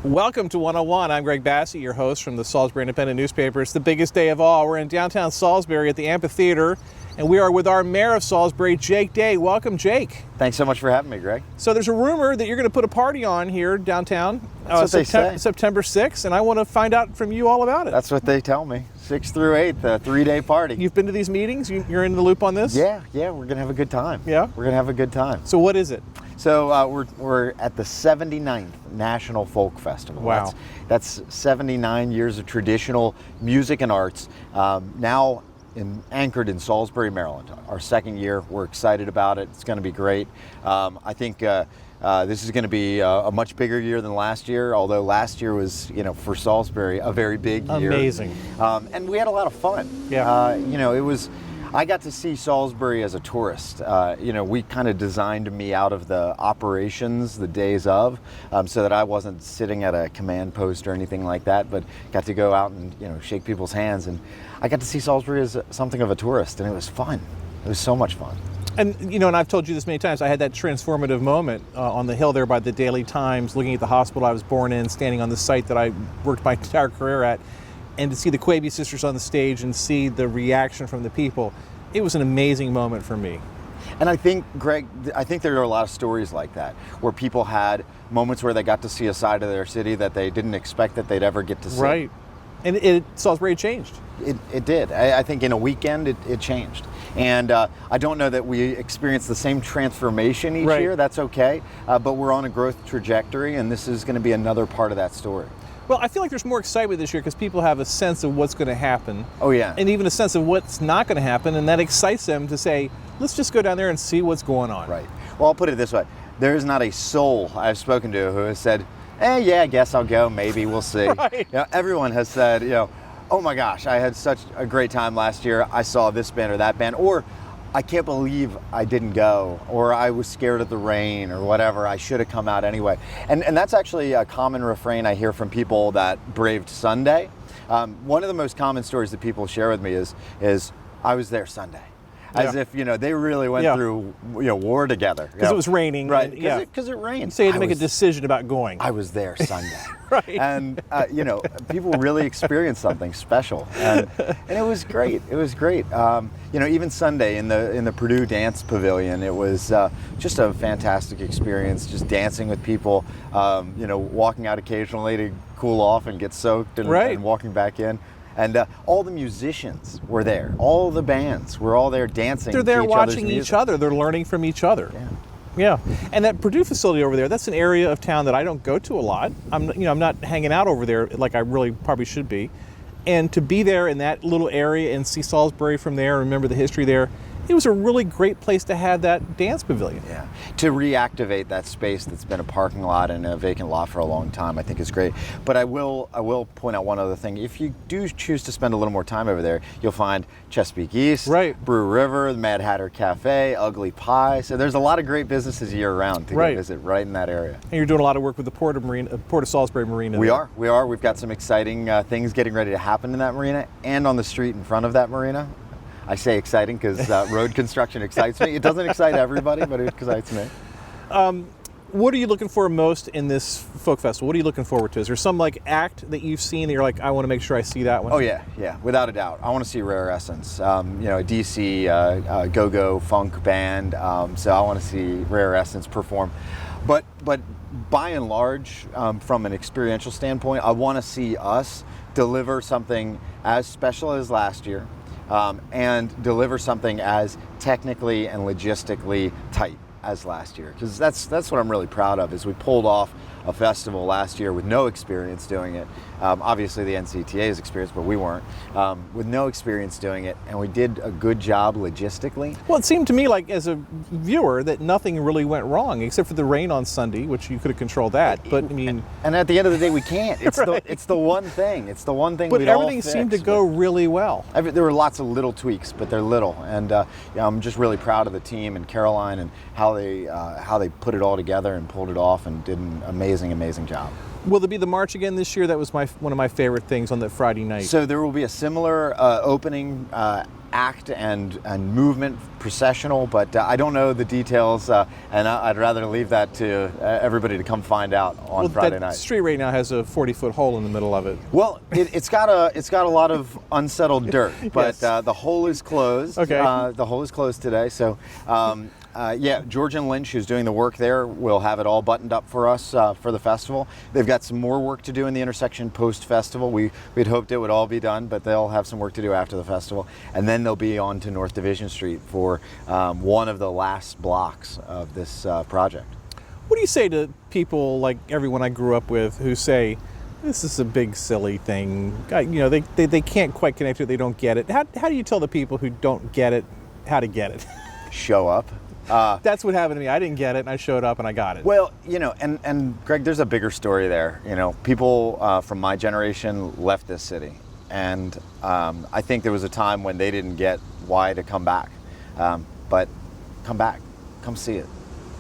Welcome to 101. I'm Greg Bassey, your host from the Salisbury Independent newspaper. It's the biggest day of all. We're in downtown Salisbury at the amphitheater, and we are with our mayor of Salisbury, Jake Day. Welcome, Jake. Thanks so much for having me, Greg. So there's a rumor that you're going to put a party on here downtown September 6th, and I want to find out from you all about it. That's what they tell me. 6th through 8th, a 3-day party. You've been to these meetings? You're in the loop on this? Yeah, we're going to have a good time. Yeah? We're going to have a good time. So what is it? So we're at the 79th National Folk Festival. Wow. That's 79 years of traditional music and arts, now anchored in Salisbury, Maryland. Our second year. We're excited about it. It's going to be great. I think this is going to be a much bigger year than last year, although last year was, for Salisbury, a very big year. Amazing. And we had a lot of fun. Yeah. I got to see Salisbury as a tourist. We kind of designed me out of the operations the days of, so that I wasn't sitting at a command post or anything like that, but got to go out and, shake people's hands. And I got to see Salisbury as something of a tourist, and it was fun. It was so much fun. And, and I've told you this many times, I had that transformative moment on the hill there by the Daily Times, looking at the hospital I was born in, standing on the site that I worked my entire career at, and to see the Quaby sisters on the stage and see the reaction from the people, it was an amazing moment for me. And I think, Greg, there are a lot of stories like that, where people had moments where they got to see a side of their city that they didn't expect that they'd ever get to see. Right. And Salisbury changed. It did. I think in a weekend it changed. And I don't know that we experience the same transformation each year. That's okay. But we're on a growth trajectory, and this is going to be another part of that story. Well, I feel like there's more excitement this year because people have a sense of what's going to happen. Oh, yeah. And even a sense of what's not going to happen, and that excites them to say, let's just go down there and see what's going on. Right. Well, I'll put it this way. There is not a soul I've spoken to who has said, yeah, I guess I'll go, maybe, we'll see. Right. Everyone has said, oh my gosh, I had such a great time last year. I saw this band or that band, or I can't believe I didn't go, or I was scared of the rain, or whatever. I should have come out anyway. And that's actually a common refrain I hear from people that braved Sunday. One of the most common stories that people share with me is I was there Sunday. As if, they really went through, war together. Because it was raining. Right, because it rained. So you had to make a decision about going. I was there Sunday. Right. And, people really experienced something special. And it was great. It was great. Even Sunday in the Purdue Dance Pavilion, it was just a fantastic experience, just dancing with people, walking out occasionally to cool off and get soaked and walking back in. And all the musicians were there. All the bands were all there dancing. They're there to each watching other's each other. They're learning from each other. Yeah. And that Purdue facility over there, that's an area of town that I don't go to a lot. I'm not hanging out over there like I really probably should be. And to be there in that little area and see Salisbury from there, remember the history there, it was a really great place to have that dance pavilion. Yeah, to reactivate that space that's been a parking lot and a vacant lot for a long time, I think is great. But I will point out one other thing. If you do choose to spend a little more time over there, you'll find Chesapeake East, Brew River, the Mad Hatter Cafe, Ugly Pie. So there's a lot of great businesses year round to go visit right in that area. And you're doing a lot of work with the Port of Salisbury Marina. We are. We've got some exciting things getting ready to happen in that marina and on the street in front of that marina. I say exciting because road construction excites me. It doesn't excite everybody, but it excites me. What are you looking for most in this folk festival? What are you looking forward to? Is there some act that you've seen that you're like, I want to make sure I see that one? Oh yeah, without a doubt. I want to see Rare Essence. A DC go-go funk band. So I want to see Rare Essence perform. But by and large, from an experiential standpoint, I want to see us deliver something as special as last year. And deliver something as technically and logistically tight as last year, because that's what I'm really proud of. Is we pulled off a festival last year with no experience doing it. Obviously the NCTA's experience, but we weren't. With no experience doing it, and we did a good job logistically. Well, it seemed to me like, as a viewer, that nothing really went wrong except for the rain on Sunday, which you could have controlled that. But I mean, and at the end of the day, we can't. It's Right. it's the one thing. It's the one thing. but we'd all everything seemed to fix, go really well. There were lots of little tweaks, but they're little, and I'm just really proud of the team and Caroline and how they put it all together and pulled it off and did an amazing job. Will there be the march again this year? That was one of my favorite things on that Friday night. So there will be a similar opening act and movement processional, but I don't know the details, and I'd rather leave that to everybody to come find out on Friday that night. street right now has a 40-foot hole in the middle of it. Well, it's got a lot of unsettled dirt, but Yes. the hole is closed. Okay. The hole is closed today, so George and Lynch, who's doing the work there, will have it all buttoned up for us for the festival. They've got some more work to do in the intersection post-festival. We'd hoped it would all be done, but they'll have some work to do after the festival, and then they'll be on to North Division Street for one of the last blocks of this project. What do you say to people like everyone I grew up with who say, this is a big silly thing? They can't quite connect to it, they don't get it. How do you tell the people who don't get it how to get it? Show up. That's what happened to me. I didn't get it, and I showed up and I got it. Well, and Greg, there's a bigger story there. People from my generation left this city, and I think there was a time when they didn't get why to come back. But come back, come see it.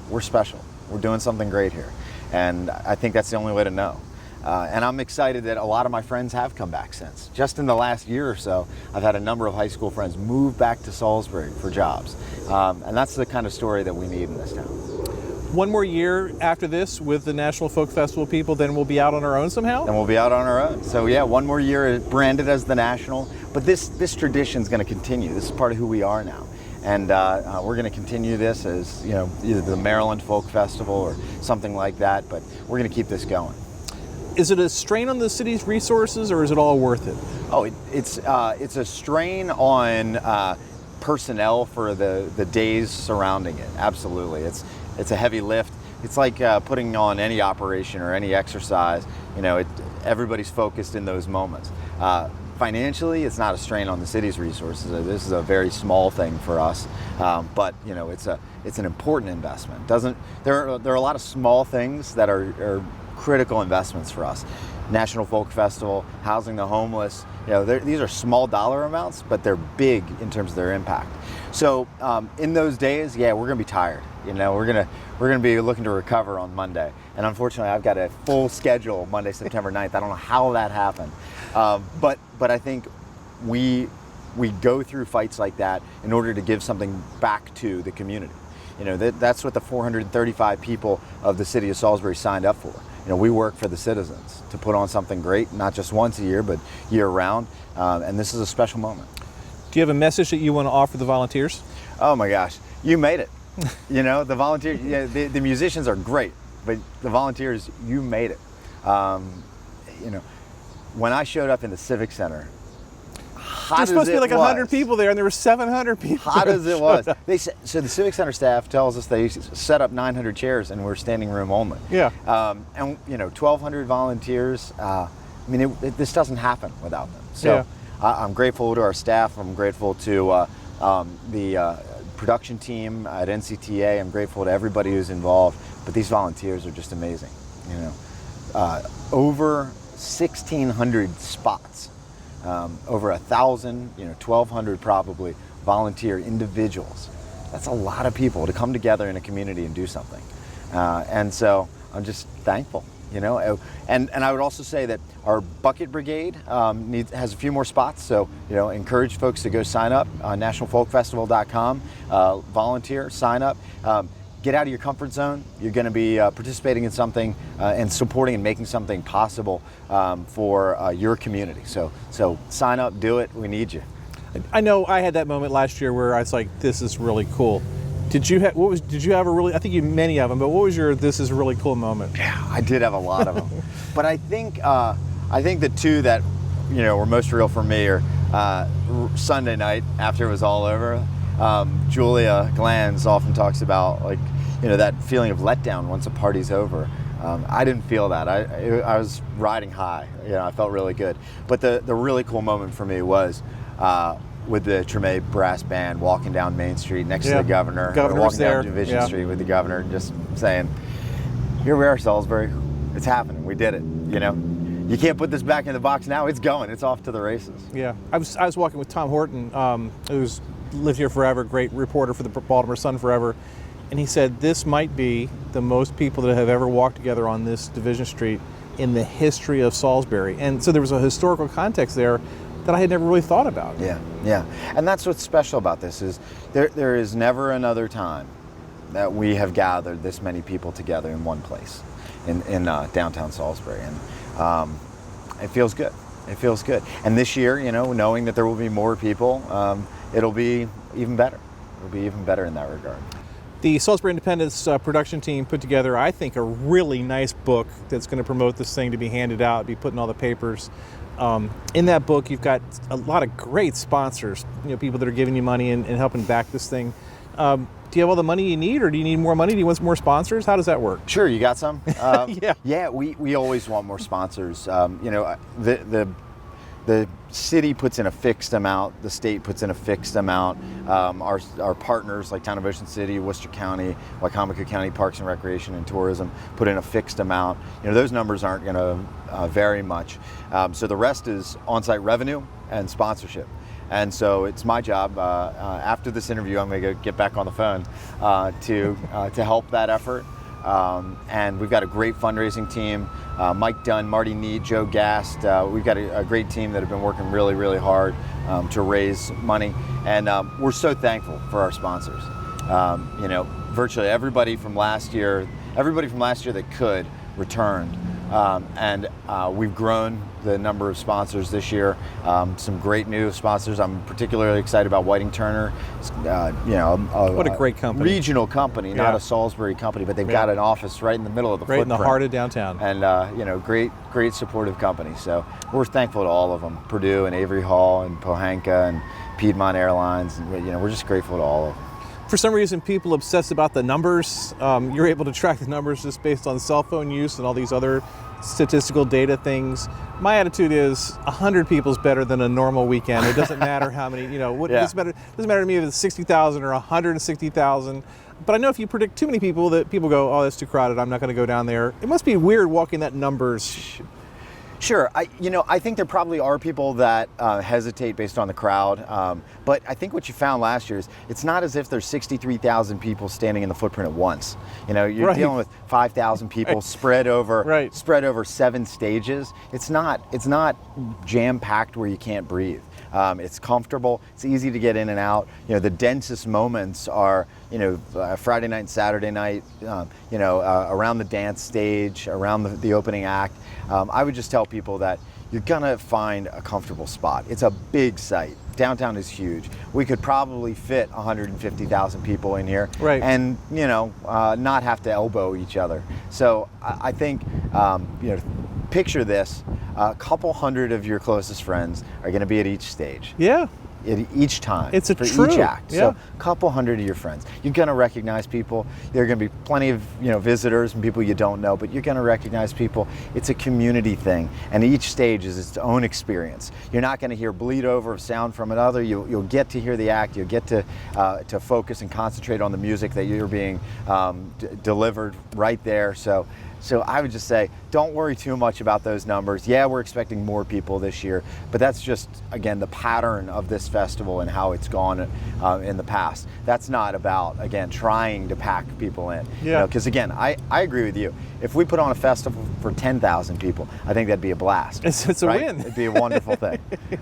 We're special. We're doing something great here, and I think that's the only way to know. And I'm excited that a lot of my friends have come back since. Just in the last year or so, I've had a number of high school friends move back to Salisbury for jobs. And that's the kind of story that we need in this town. One more year after this with the National Folk Festival people, then we'll be out on our own somehow? And we'll be out on our own. So yeah, one more year branded as the National. But this tradition is going to continue. This is part of who we are now. And we're going to continue this as either the Maryland Folk Festival or something like that. But we're going to keep this going. Is it a strain on the city's resources, or is it all worth it? Oh, it's a strain on personnel for the days surrounding it. Absolutely, it's a heavy lift. It's like putting on any operation or any exercise. Everybody's focused in those moments. Financially, it's not a strain on the city's resources. This is a very small thing for us, but it's an important investment. There are a lot of small things that are critical investments for us. National Folk Festival, housing the homeless, these are small dollar amounts, but they're big in terms of their impact. So in those days, we're gonna be tired. We're gonna be looking to recover on Monday. And unfortunately, I've got a full schedule Monday, September 9th. I don't know how that happened. But I think we go through fights like that in order to give something back to the community. That's what the 435 people of the city of Salisbury signed up for. We work for the citizens to put on something great, not just once a year, but year round. And this is a special moment. Do you have a message that you want to offer the volunteers? Oh my gosh, you made it. The volunteers, the musicians are great, but the volunteers, you made it. When I showed up in the Civic Center, There's supposed to be like 100 people there, and there were 700 people. Hot as it was. So the Civic Center staff tells us they set up 900 chairs, and we're standing room only. Yeah. And 1,200 volunteers. This doesn't happen without them. So I'm grateful to our staff. I'm grateful to the production team at NCTA. I'm grateful to everybody who's involved. But these volunteers are just amazing. Over 1,600 spots. Over 1,000, 1,200 probably volunteer individuals. That's a lot of people to come together in a community and do something. And so I'm just thankful, And I would also say that our bucket brigade has a few more spots. So, encourage folks to go sign up on nationalfolkfestival.com, volunteer, sign up. Get out of your comfort zone. You're going to be participating in something and supporting and making something possible for your community. So sign up, do it. We need you. I know I had that moment last year where I was like, "This is really cool." Did you have a really? I think you had many of them, but what was your "this is really cool" moment? Yeah, I did have a lot of them, but I think the two that were most real for me are Sunday night after it was all over. Julia Glanz often talks about that feeling of letdown once a party's over. I didn't feel that. I was riding high. I felt really good. But the really cool moment for me was with the Treme Brass Band walking down Main Street next to the governor. Governor's walking there. down Division Street with the governor, just saying, "Here we are, Salisbury. It's happening. We did it." You can't put this back in the box now. It's going. It's off to the races. Yeah, I was walking with Tom Horton, who's lived here forever, great reporter for the Baltimore Sun forever, and he said this might be the most people that have ever walked together on this Division Street in the history of Salisbury. And so there was a historical context there that I had never really thought about. Yeah. And that's what's special about this is there is never another time that we have gathered this many people together in one place in downtown Salisbury. And it feels good. It feels good. And this year, knowing that there will be more people, it'll be even better. It'll be even better in that regard. The Salisbury Independence production team put together, I think, a really nice book that's going to promote this thing to be handed out, be put in all the papers. In that book, you've got a lot of great sponsors, people that are giving you money and helping back this thing. Do you have all the money you need, or do you need more money? Do you want some more sponsors? How does that work? Sure, you got some? Yeah. We always want more sponsors. The city puts in a fixed amount, the state puts in a fixed amount. Our partners like Town of Ocean City, Worcester County, Wycomico County Parks and Recreation and Tourism put in a fixed amount. Those numbers aren't going to vary much. So the rest is on-site revenue and sponsorship. And so it's my job, after this interview, I'm going to get back on the phone to help that effort. And we've got a great fundraising team. Mike Dunn, Marty Need, Joe Gast. We've got a great team that have been working really, really hard to raise money. And we're so thankful for our sponsors. Virtually everybody from last year that could returned. And we've grown the number of sponsors this year. Some great new sponsors. I'm particularly excited about Whiting Turner. What a great company. Regional company, not a Salisbury company, but they've got an office right in the middle of the footprint. Right in the heart of downtown. And great supportive company. So we're thankful to all of them. Purdue and Avery Hall and Pohanka and Piedmont Airlines. And, we're just grateful to all of them. For some reason, people obsess about the numbers. You're able to track the numbers just based on cell phone use and all these other statistical data things. My attitude is 100 people is better than a normal weekend. It doesn't matter how many, doesn't matter to me if it's 60,000 or 160,000. But I know if you predict too many people, that people go, oh, that's too crowded, I'm not going to go down there. It must be weird walking that numbers. Sure. I think there probably are people that hesitate based on the crowd. But I think what you found last year is it's not as if there's 63,000 people standing in the footprint at once. You're dealing with 5,000 people spread over 7 stages. It's not jam-packed where you can't breathe. It's comfortable. It's easy to get in and out. The densest moments are, Friday night and Saturday night, around the dance stage, around the opening act. I would just tell people that you're gonna find a comfortable spot. It's a big site. Downtown is huge. We could probably fit 150,000 people in here, and not have to elbow each other. So I think, picture this: a couple hundred of your closest friends are going to be at each stage. Yeah. Each time. It's for each act. So a couple hundred of your friends. You're going to recognize people. There are going to be plenty of visitors and people you don't know, but you're going to recognize people. It's a community thing, and each stage is its own experience. You're not going to hear bleed over of sound from another. You'll get to hear the act. You'll get to focus and concentrate on the music that you're being delivered right there. So I would just say, don't worry too much about those numbers. Yeah, we're expecting more people this year, but that's just, again, the pattern of this festival and how it's gone in the past. That's not about, again, trying to pack people in. Yeah. Because again, I agree with you. If we put on a festival for 10,000 people, I think that'd be a blast. It's a win. It'd be a wonderful thing.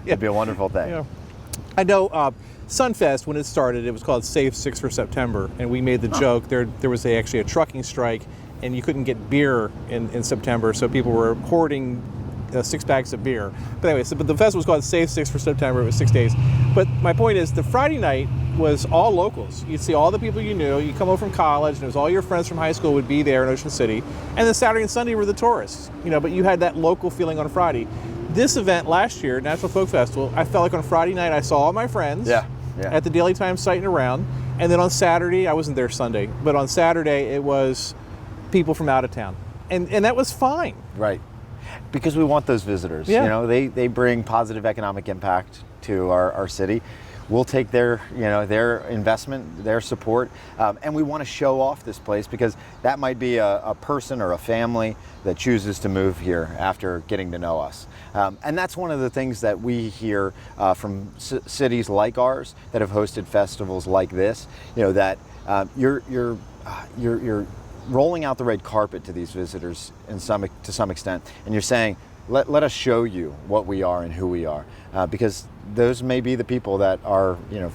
It'd be a wonderful thing. Yeah. I know Sunfest, when it started, it was called Save 6 for September, and we made the joke. There was actually a trucking strike, and you couldn't get beer in September, so people were hoarding 6 bags of beer. But anyway, but the festival was called Save 6 for September. It was 6 days. But my point is, the Friday night was all locals. You'd see all the people you knew. You come over from college, and it was all your friends from high school would be there in Ocean City. And then Saturday and Sunday were the tourists. But you had that local feeling on Friday. This event last year, National Folk Festival, I felt like on Friday night I saw all my friends at the Daily Times site and around. And then on Saturday, I wasn't there Sunday, but on Saturday it was people from out of town. and that was fine. Right. Because we want those visitors. Yeah. You know, they bring positive economic impact to our city. We'll take their, you know, their investment, their support, and we want to show off this place because that might be a person or a family that chooses to move here after getting to know us. And that's one of the things that we hear from cities like ours that have hosted festivals like this. You know, that you're rolling out the red carpet to these visitors to some extent, and you're saying, let us show you what we are and who we are, because those may be the people that are, you know,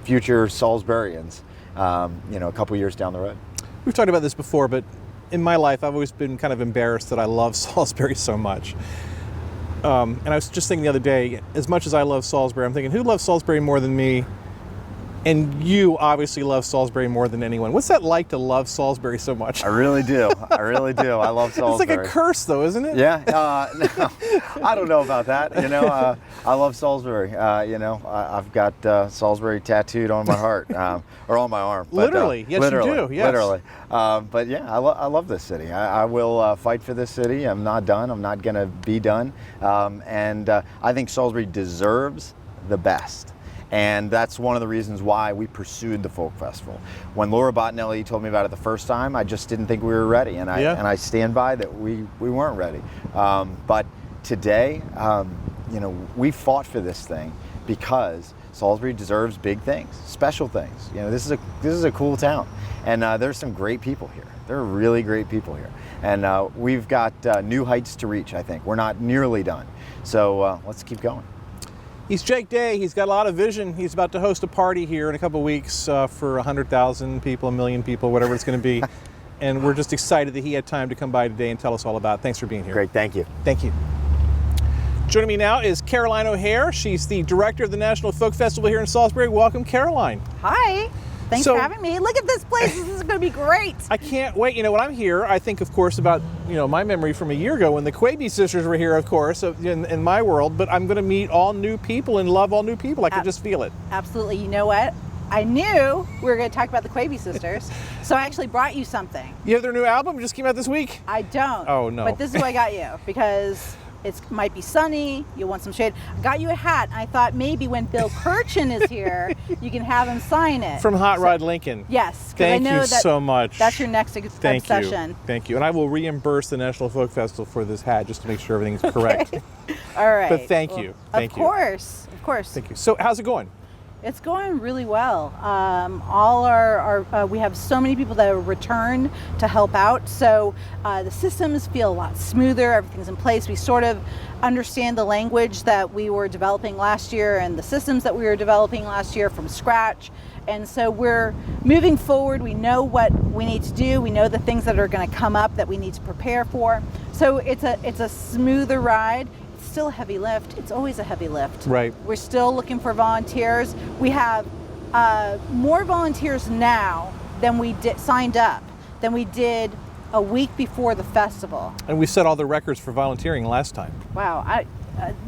future Salisburyans, you know, a couple years down the road. We've talked about this before, but in my life, I've always been kind of embarrassed that I love Salisbury so much. And I was just thinking the other day, as much as I love Salisbury, I'm thinking, who loves Salisbury more than me? And you obviously love Salisbury more than anyone. What's that like to love Salisbury so much? I really do. I really do. I love Salisbury. It's like a curse, though, isn't it? Yeah. No, I don't know about that. You know, I love Salisbury. You know, I've got Salisbury tattooed on my heart or on my arm. But, Literally. Yes, literally, you do. Yes. Literally. But yeah, I love this city. I will fight for this city. I'm not done. I'm not going to be done. And I think Salisbury deserves the best. And that's one of the reasons why we pursued the Folk Festival. When Laura Bottinelli told me about it the first time, I just didn't think we were ready. And I stand by that we weren't ready. But today, you know, we fought for this thing because Salisbury deserves big things, special things. You know, this is a cool town, and there's some great people here. There are really great people here, and we've got new heights to reach. I think we're not nearly done, so let's keep going. He's Jake Day. He's got a lot of vision. He's about to host a party here in a couple of weeks for 100,000 people, 1 million people, whatever it's going to be. And we're just excited that he had time to come by today and tell us all about it. Thanks for being here. Great, thank you. Thank you. Joining me now is Caroline O'Hare. She's the director of the National Folk Festival here in Salisbury. Welcome, Caroline. Hi. Thanks So- for having me. Look at this place. This is going to be great. I can't wait. You know, when I'm here, I think, of course, about, you know, my memory from a year ago when the Quaby sisters were here, of course, in my world. But I'm going to meet all new people and love all new people. I can just feel it. Absolutely. You know what? I knew we were going to talk about the Quavy sisters, so I actually brought you something. You have their new album? It just came out this week? I don't. Oh, no. But this is what I got you because it might be sunny. You want some shade. I got you a hat. I thought maybe when Bill Kirchen is here, you can have him sign it. From Hot Rod Lincoln. Yes. 'cause Thank I know you so much. That's your next Thank obsession. you. Thank you. And I will reimburse the National Folk Festival for this hat just to make sure everything's correct. All right. But thank you. Thank you. Of course. Of course. Thank you. So how's it going? It's going really well. All we have so many people that have returned to help out. So the systems feel a lot smoother. Everything's in place. We sort of understand the language that we were developing last year and the systems that we were developing last year from scratch. And so we're moving forward. We know what we need to do. We know the things that are going to come up that we need to prepare for. So it's a smoother ride. Still a heavy lift. It's always a heavy lift. Right. We're still looking for volunteers. We have more volunteers now than we signed up than we did a week before the festival. And we set all the records for volunteering last time. Wow.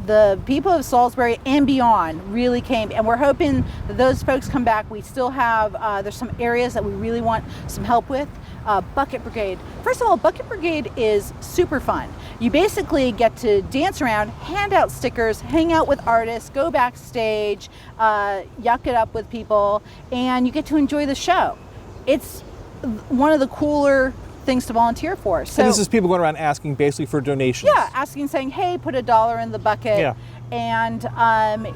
The people of Salisbury and beyond really came, and we're hoping that those folks come back. We still have, there's some areas that we really want some help with. Bucket Brigade. First of all, Bucket Brigade is super fun. You basically get to dance around, hand out stickers, hang out with artists, go backstage, yuck it up with people, and you get to enjoy the show. It's one of the cooler things to volunteer for. So And this is people going around asking basically for donations. yeah, asking, saying, hey, put $1 in the bucket. Yeah. And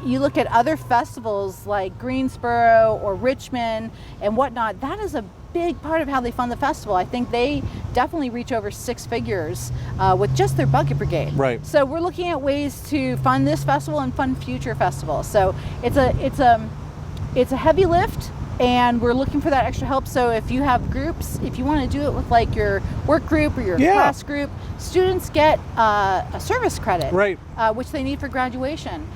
you look at other festivals like Greensboro or Richmond and whatnot, that is a big part of how they fund the festival. I think they definitely reach over 6 figures with just their Bucket Brigade. Right. So we're looking at ways to fund this festival and fund future festivals. So it's a heavy lift, and we're looking for that extra help. So if you have groups, if you want to do it with like your work group or your class group, students get a service credit, Right. Which they need for graduation.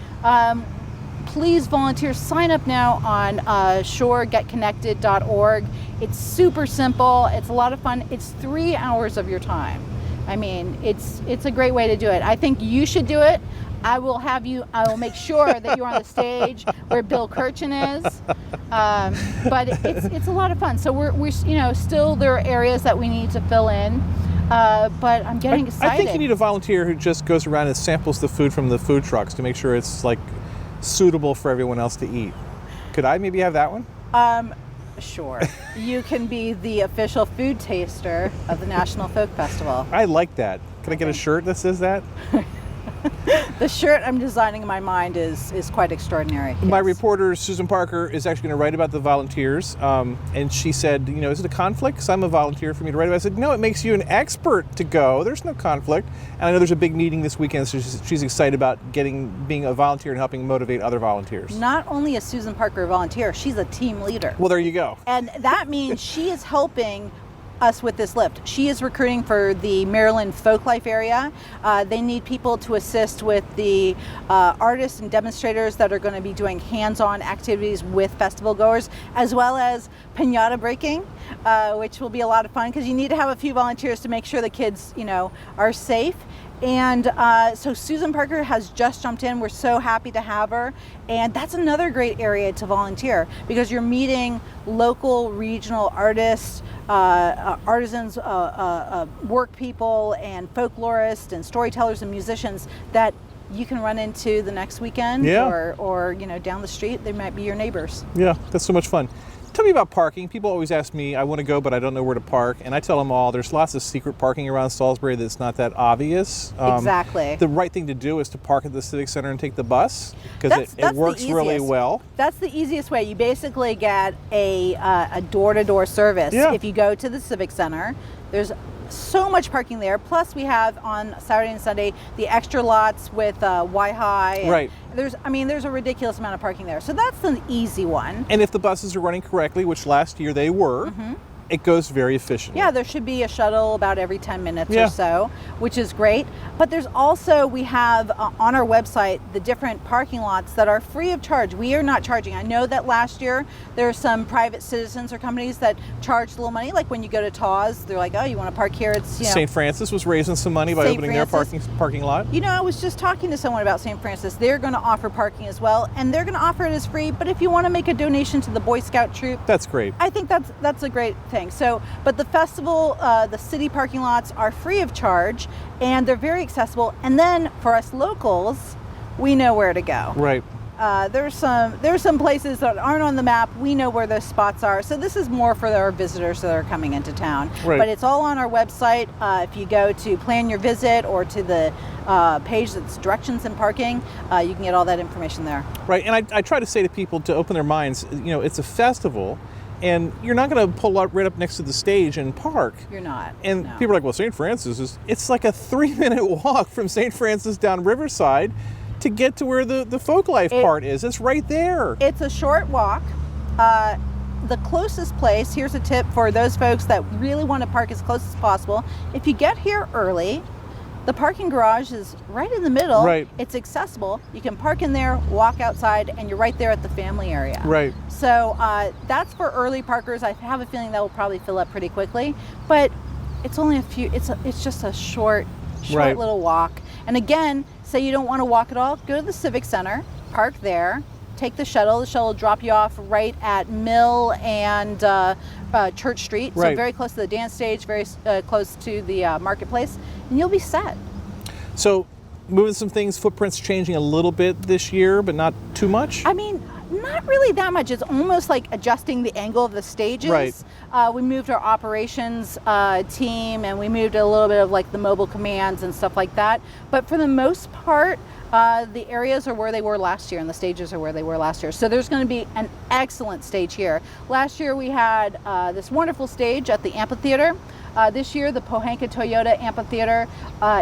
Please volunteer. Sign up now on shoregetconnected.org. It's super simple. It's a lot of fun. It's 3 hours of your time. I mean, it's a great way to do it. I think you should do it. I will make sure that you're on the stage where Bill Kirchen is. But it's a lot of fun. So we're still, there are areas that we need to fill in. but I'm getting excited. I think you need a volunteer who just goes around and samples the food from the food trucks to make sure it's like suitable for everyone else to eat. Could I maybe have that one? Sure. You can be the official food taster of the National Folk Festival. I like that. Can I get a shirt that says that? The shirt I'm designing in my mind is quite extraordinary. My yes. reporter, Susan Parker, is actually going to write about the volunteers. And she said, is it a conflict? Because I'm a volunteer for me to write about. I said, no, it makes you an expert to go. There's no conflict. And I know there's a big meeting this weekend, so she's excited about being a volunteer and helping motivate other volunteers. Not only is Susan Parker a volunteer, she's a team leader. Well, there you go. And that means she is helping us with this lift. She is recruiting for the Maryland Folklife area. They need people to assist with the artists and demonstrators that are going to be doing hands-on activities with festival goers, as well as piñata breaking, which will be a lot of fun because you need to have a few volunteers to make sure the kids, are safe. And so Susan Parker has just jumped in. We're so happy to have her. And that's another great area to volunteer because you're meeting local, regional artists, artisans, work people, and folklorists, and storytellers and musicians that you can run into the next weekend, Yeah. or down the street. They might be your neighbors. Yeah, that's so much fun. Tell me about parking. People always ask me, I want to go, but I don't know where to park. And I tell them all, there's lots of secret parking around Salisbury that's not that obvious. Exactly. The right thing to do is to park at the Civic Center and take the bus because it works really well. That's the easiest way. You basically get a door-to-door service. Yeah. If you go to the Civic Center, there's so much parking there. Plus, we have on Saturday and Sunday the extra lots with Y-Hi. Right. There's a ridiculous amount of parking there. So that's an easy one. And if the buses are running correctly, which last year they were, it goes very efficiently. Yeah, there should be a shuttle about every 10 minutes Yeah. or so, which is great. But there's also, we have on our website the different parking lots that are free of charge. We are not charging. I know that last year there are some private citizens or companies that charged a little money. Like when you go to Taws, they're like, oh, you want to park here? It's, St. Francis was raising some money by St. opening their Francis. parking lot. I was just talking to someone about St. Francis. They're going to offer parking as well, and they're going to offer it as free. But if you want to make a donation to the Boy Scout troop, That's great. I think that's a great thing. So, but the festival, the city parking lots are free of charge, and they're very accessible. And then for us locals, we know where to go. Right. There's some places that aren't on the map. We know where those spots are. So this is more for our visitors that are coming into town. Right. But it's all on our website. If you go to plan your visit or to the page that's directions and parking, you can get all that information there. Right. And I try to say to people to open their minds, it's a festival. And you're not going to pull up right up next to the stage and park. You're not. And no. people are like, well, St. Francis it's like a 3-minute walk from St. Francis down Riverside to get to where the folklife part is. It's right there. It's a short walk. The closest place, here's a tip for those folks that really want to park as close as possible. If you get here early, the parking garage is right in the middle. Right. It's accessible. You can park in there, walk outside, and you're right there at the family area. Right. So that's for early parkers. I have a feeling that will probably fill up pretty quickly, but it's only it's just a short Right. little walk. And again, say you don't want to walk at all, go to the Civic Center, park there, take the shuttle. The shuttle will drop you off right at Mill and Church Street. Right. So very close to the dance stage, very close to the marketplace, and you'll be set. So moving some things, footprints changing a little bit this year, but not too much. I mean, not really that much. It's almost like adjusting the angle of the stages. Right. We moved our operations team, and we moved a little bit of like the mobile commands and stuff like that. But for the most part, the areas are where they were last year, and the stages are where they were last year. So there's going to be an excellent stage here. Last year we had this wonderful stage at the amphitheater. This year, the Pohanka Toyota Amphitheater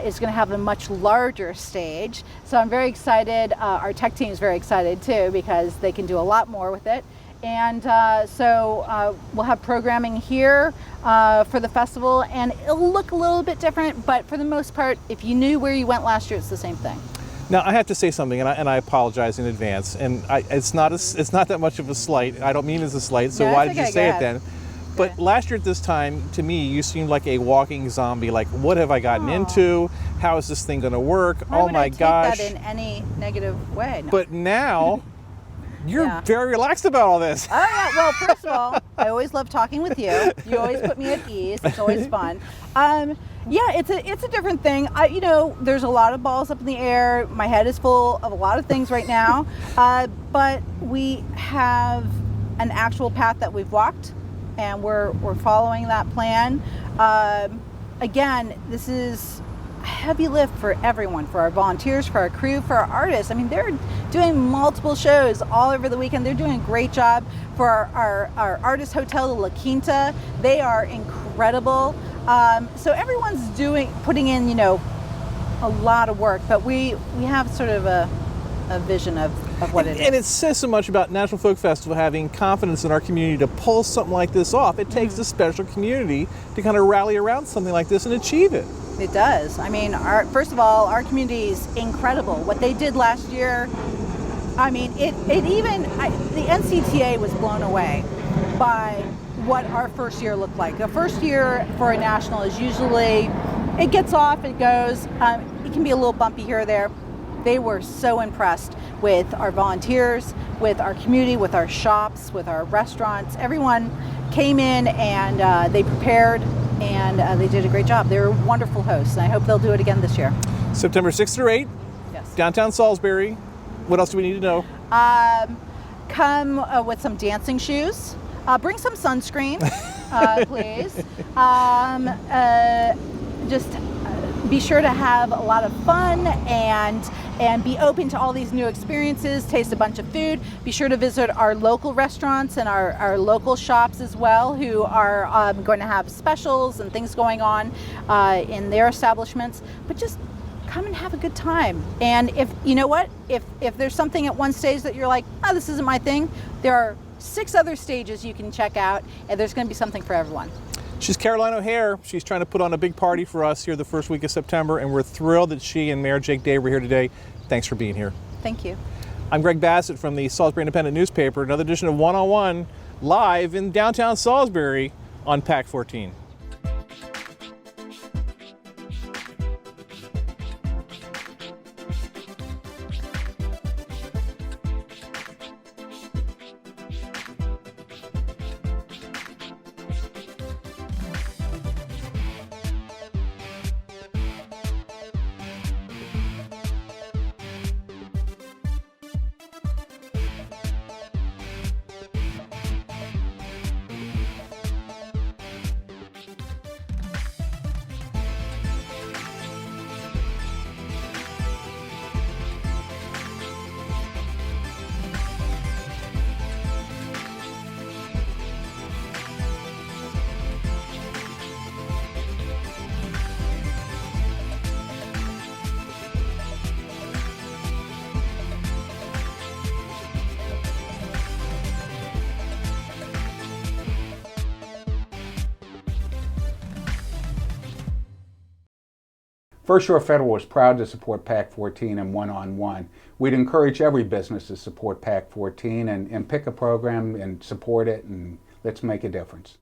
is going to have a much larger stage. So I'm very excited. Our tech team is very excited too because they can do a lot more with it. And so we'll have programming here for the festival, and it'll look a little bit different, but for the most part, if you knew where you went last year, it's the same thing. Now I have to say something, and I apologize in advance. And it's not that much of a slight. I don't mean it as a slight. So No, why that's did you okay. say Go it then? But last year at this time, to me, you seemed like a walking zombie. Like, what have I gotten into? How is this thing going to work? Why Oh would my I take gosh! that in any negative way? No. But now, You're Yeah. very relaxed about all this. Oh yeah. Well, first of all, I always love talking with you. You always put me at ease. It's always fun. Yeah, it's a different thing. There's a lot of balls up in the air. My head is full of a lot of things right now. But we have an actual path that we've walked, and we're following that plan. Again, this is a heavy lift for everyone, for our volunteers, for our crew, for our artists. I mean, they're doing multiple shows all over the weekend. They're doing a great job. For our artist hotel, the La Quinta, they are incredible. So everyone's putting in, a lot of work, but we have sort of a vision of what it is. And it says so much about National Folk Festival having confidence in our community to pull something like this off. It takes a special community to kind of rally around something like this and achieve it. It does. I mean, first of all, our community is incredible. What they did last year, I mean, the NCTA was blown away by what our first year looked like. The first year for a national is usually, it gets off, it goes, it can be a little bumpy here or there. They were so impressed with our volunteers, with our community, with our shops, with our restaurants. Everyone came in and they prepared, and they did a great job. They were wonderful hosts, and I hope they'll do it again this year. September 6th through 8th, Yes. downtown Salisbury. What else do we need to know? Come with some dancing shoes. Bring some sunscreen, please. Just be sure to have a lot of fun and be open to all these new experiences, taste a bunch of food. Be sure to visit our local restaurants and our local shops as well, who are going to have specials and things going on in their establishments. But just come and have a good time. And if there's something at one stage that you're like, oh, this isn't my thing, there are 6 other stages you can check out, and there's going to be something for everyone. She's Caroline O'Hare. She's trying to put on a big party for us here the first week of September, and we're thrilled that she and Mayor Jake Day were here today. Thanks for being here. Thank you. I'm Greg Bassett from the Salisbury Independent Newspaper, another edition of One on One, live in downtown Salisbury on PAC 14. First Shore Federal is proud to support PAC 14 and One on One. We'd encourage every business to support PAC 14 and pick a program and support it, and let's make a difference.